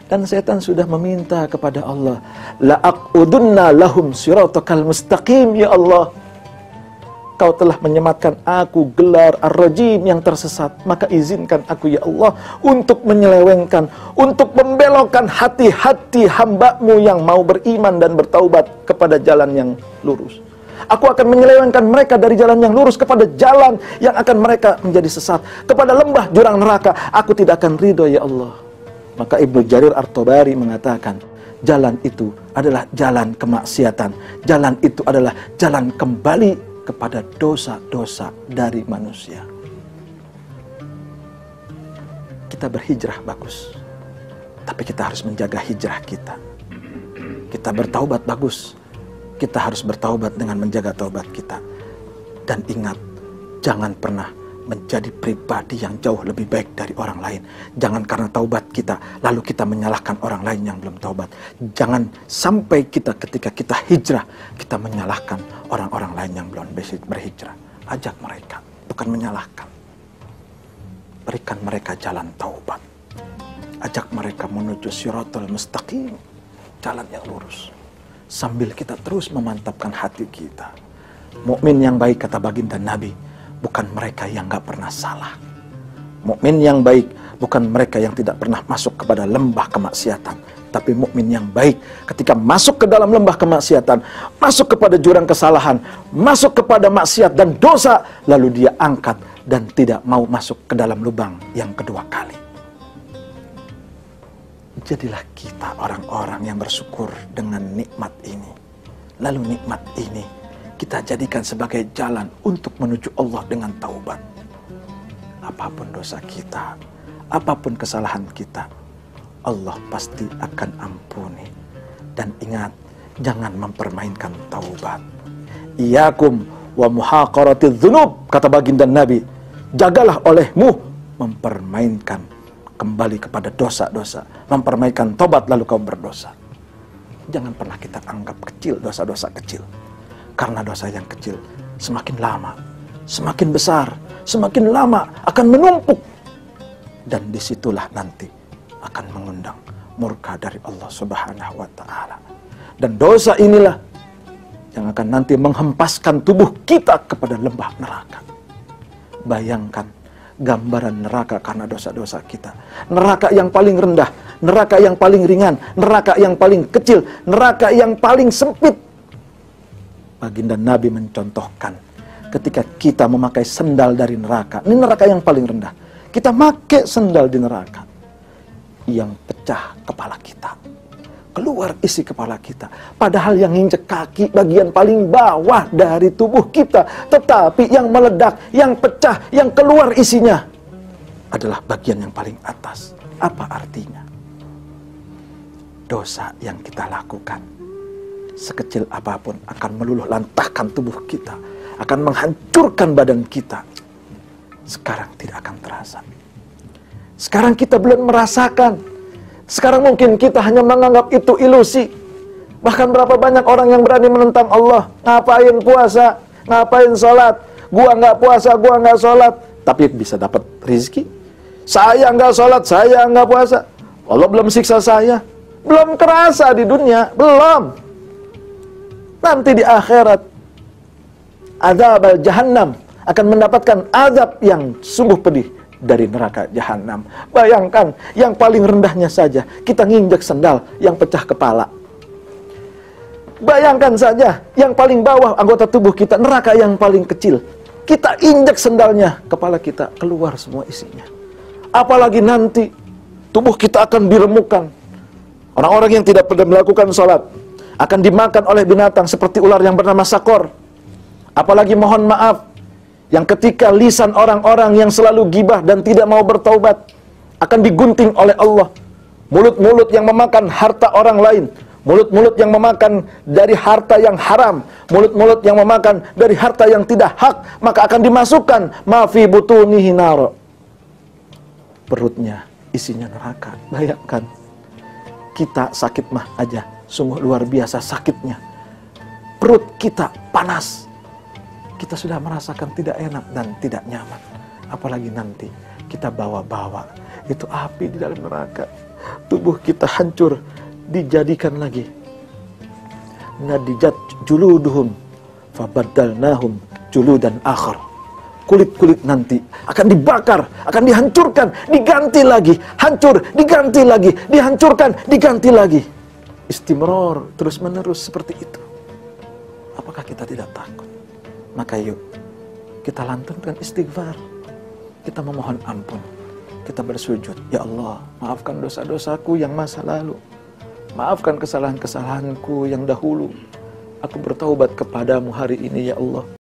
Dan setan sudah meminta kepada Allah, la'aqudunna lahum siratakal mustaqim. Ya Allah, Kau telah menyematkan aku gelar ar-rajim yang tersesat, maka izinkan aku ya Allah untuk menyelewengkan, untuk membelokkan hati-hati hamba-Mu yang mau beriman dan bertaubat kepada jalan yang lurus. Aku akan menyelewengkan mereka dari jalan yang lurus kepada jalan yang akan mereka menjadi sesat, kepada lembah jurang neraka. Aku tidak akan ridho ya Allah. Maka Ibnu Jarir At-Tabari mengatakan, jalan itu adalah jalan kemaksiatan. Jalan itu adalah jalan kembali kepada dosa-dosa dari manusia. Kita berhijrah bagus, tapi kita harus menjaga hijrah kita. Kita bertaubat bagus, kita harus bertaubat dengan menjaga taubat kita. Dan ingat, jangan pernah menjadi pribadi yang jauh lebih baik dari orang lain. Jangan karena taubat kita lalu kita menyalahkan orang lain yang belum taubat. Jangan sampai kita ketika kita hijrah kita menyalahkan orang-orang lain yang belum berhijrah. Ajak mereka, bukan menyalahkan. Berikan mereka jalan taubat. Ajak mereka menuju Shiratal Mustaqim, jalan yang lurus. Sambil kita terus memantapkan hati kita. Mukmin yang baik, kata baginda Nabi, bukan mereka yang gak pernah salah. Mukmin yang baik bukan mereka yang tidak pernah masuk kepada lembah kemaksiatan. Tapi mukmin yang baik ketika masuk ke dalam lembah kemaksiatan, masuk kepada jurang kesalahan, masuk kepada maksiat dan dosa, lalu dia angkat dan tidak mau masuk ke dalam lubang yang kedua kali. Jadilah kita orang-orang yang bersyukur dengan nikmat ini. Lalu nikmat ini kita jadikan sebagai jalan untuk menuju Allah dengan taubat. Apapun dosa kita, apapun kesalahan kita, Allah pasti akan ampuni. Dan ingat, jangan mempermainkan taubat. Iyakum wa muhaqaratiz dzunub, kata baginda Nabi. Jagalah olehmu mempermainkan kembali kepada dosa-dosa, mempermainkan taubat lalu kau berdosa. Jangan pernah kita anggap kecil dosa-dosa kecil. Karena dosa yang kecil semakin lama, semakin besar, semakin lama akan menumpuk. Dan disitulah nanti akan mengundang murka dari Allah Subhanahu wa Ta'ala. Dan dosa inilah yang akan nanti menghempaskan tubuh kita kepada lembah neraka. Bayangkan gambaran neraka karena dosa-dosa kita. Neraka yang paling rendah, neraka yang paling ringan, neraka yang paling kecil, neraka yang paling sempit. Baginda Nabi mencontohkan ketika kita memakai sendal dari neraka. Ini neraka yang paling rendah. Kita pakai sendal di neraka, yang pecah kepala kita, keluar isi kepala kita. Padahal yang nginjek kaki bagian paling bawah dari tubuh kita. Tetapi yang meledak, yang pecah, yang keluar isinya adalah bagian yang paling atas. Apa artinya? Dosa yang kita lakukan sekecil apapun akan meluluh lantahkan tubuh kita, akan menghancurkan badan kita. Sekarang tidak akan terasa. Sekarang kita belum merasakan. Sekarang mungkin kita hanya menganggap itu ilusi. Bahkan berapa banyak orang yang berani menentang Allah. Ngapain puasa, ngapain sholat, gua nggak puasa, gua nggak sholat, tapi bisa dapat rezeki. Saya nggak sholat, saya nggak puasa, Allah belum siksa saya. Belum kerasa di dunia, belum. Nanti di akhirat azab al-jahannam, akan mendapatkan azab yang sungguh pedih dari neraka jahanam. Bayangkan yang paling rendahnya saja kita nginjek sendal yang pecah kepala. Bayangkan saja yang paling bawah anggota tubuh kita, neraka yang paling kecil, kita injek sendalnya, kepala kita keluar semua isinya. Apalagi nanti tubuh kita akan diremukkan. Orang-orang yang tidak pernah melakukan sholat akan dimakan oleh binatang seperti ular yang bernama sakor. Apalagi mohon maaf, yang ketika lisan orang-orang yang selalu gibah dan tidak mau bertaubat akan digunting oleh Allah. Mulut-mulut yang memakan harta orang lain, mulut-mulut yang memakan dari harta yang haram, mulut-mulut yang memakan dari harta yang tidak hak, maka akan dimasukkan ma fi butunihi nar. Perutnya isinya neraka. Bayangkan, kita sakit mah aja sungguh luar biasa sakitnya. Perut kita panas, kita sudah merasakan tidak enak dan tidak nyaman. Apalagi nanti kita bawa-bawa itu api di dalam neraka. Tubuh kita hancur, dijadikan lagi. Nadijat juluduhum fabaddalnahum juludan akhar. Kulit-kulit nanti akan dibakar, akan dihancurkan, diganti lagi, hancur, diganti lagi, dihancurkan, diganti lagi. Istimror, terus-menerus seperti itu. Apakah kita tidak takut? Maka yuk, kita lantunkan istighfar. Kita memohon ampun. Kita bersujud, ya Allah, maafkan dosa-dosaku yang masa lalu. Maafkan kesalahan-kesalahanku yang dahulu. Aku bertaubat kepadamu hari ini, ya Allah.